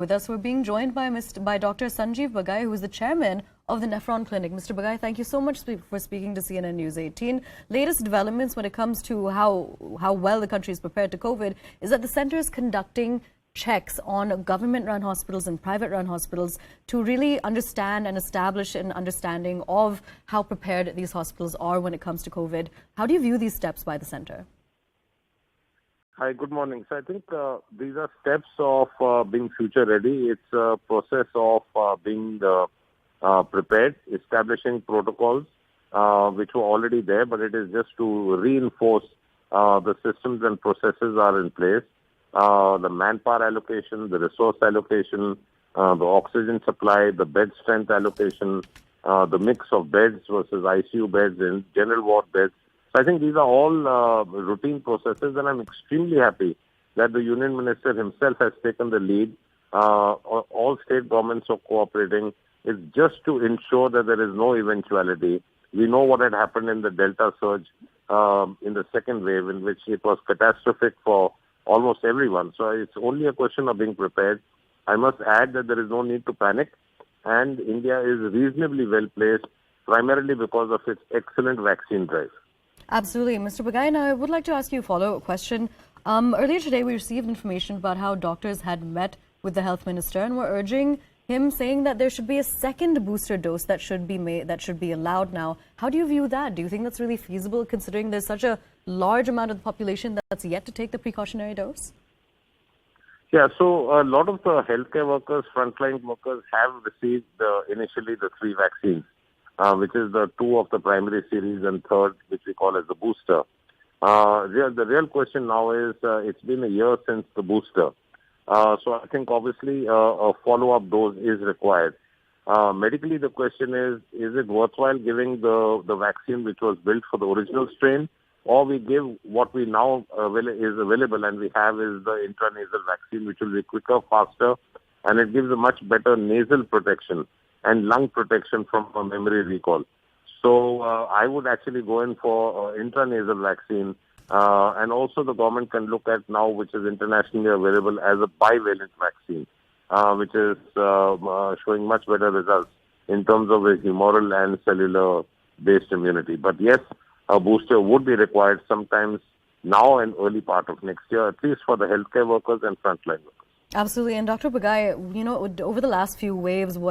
With us, we're being joined by Dr. Sanjeev Bagai, who is the chairman of the Nephron Clinic. Mr. Bagai, thank you so much for speaking to CNN News 18. Latest developments when it comes to how well the country is prepared to COVID is that the center is conducting checks on government-run hospitals and private-run hospitals to really understand and establish an understanding of how prepared these hospitals are when it comes to COVID. How do you view these steps by the center? Hi, good morning. So I think these are steps of being future ready. It's a process of being prepared, establishing protocols which were already there, but it is just to reinforce the systems and processes are in place. The manpower allocation, the resource allocation, the oxygen supply, the bed strength allocation, the mix of beds versus ICU beds and general ward beds. So I think these are all routine processes, and I'm extremely happy that the Union Minister himself has taken the lead. All state governments are cooperating. It's just to ensure that there is no eventuality. We know what had happened in the Delta surge in the second wave, in which it was catastrophic for almost everyone. So it's only a question of being prepared. I must add that there is no need to panic, and India is reasonably well placed, primarily because of its excellent vaccine drive. Absolutely. Mr. Bagai, now I would like to ask you a follow-up question. Earlier today, we received information about how doctors had met with the health minister and were urging him, saying that there should be a second booster dose that should be allowed now. How do you view that? Do you think that's really feasible, considering there's such a large amount of the population that's yet to take the precautionary dose? Yeah, so a lot of the healthcare workers, frontline workers have received initially the 3 vaccines. Which is the 2 of the primary series and third, which we call as the booster. The real question now is, it's been a year since the booster. So I think obviously a follow-up dose is required. Medically, the question is it worthwhile giving the vaccine which was built for the original strain, or we give what we now is available and we have is the intranasal vaccine, which will be quicker, faster, and it gives a much better nasal protection and lung protection from a memory recall. So I would actually go in for intranasal vaccine. And also the government can look at now, which is internationally available as a bivalent vaccine, which is showing much better results in terms of the humoral and cellular-based immunity. But yes, a booster would be required sometimes now and early part of next year, at least for the healthcare workers and frontline workers. Absolutely. And Dr. Bagai, you know, over the last few waves of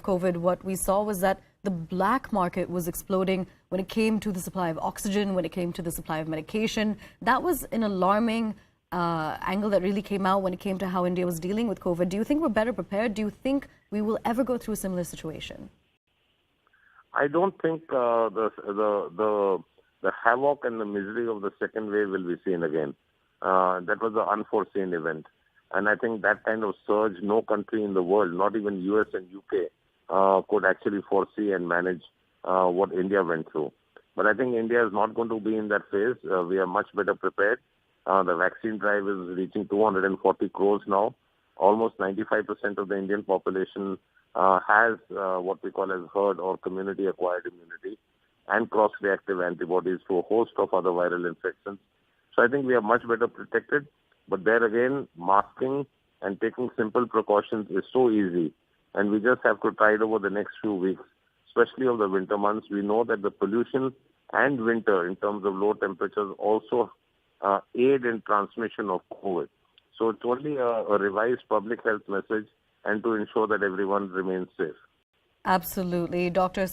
COVID, what we saw was that the black market was exploding when it came to the supply of oxygen, when it came to the supply of medication. That was an alarming angle that really came out when it came to how India was dealing with COVID. Do you think we're better prepared? Do you think we will ever go through a similar situation? I don't think the havoc and the misery of the second wave will be seen again. That was an unforeseen event. And I think that kind of surge, no country in the world, not even US and UK, could actually foresee and manage what India went through. But I think India is not going to be in that phase. We are much better prepared. The vaccine drive is reaching 240 crores now. Almost 95% of the Indian population has what we call as herd or community-acquired immunity and cross-reactive antibodies to a host of other viral infections. So I think we are much better protected. But there again, masking and taking simple precautions is so easy. And we just have to try it over the next few weeks, especially over the winter months. We know that the pollution and winter in terms of low temperatures also aid in transmission of COVID. So it's only a revised public health message and to ensure that everyone remains safe. Absolutely. Dr.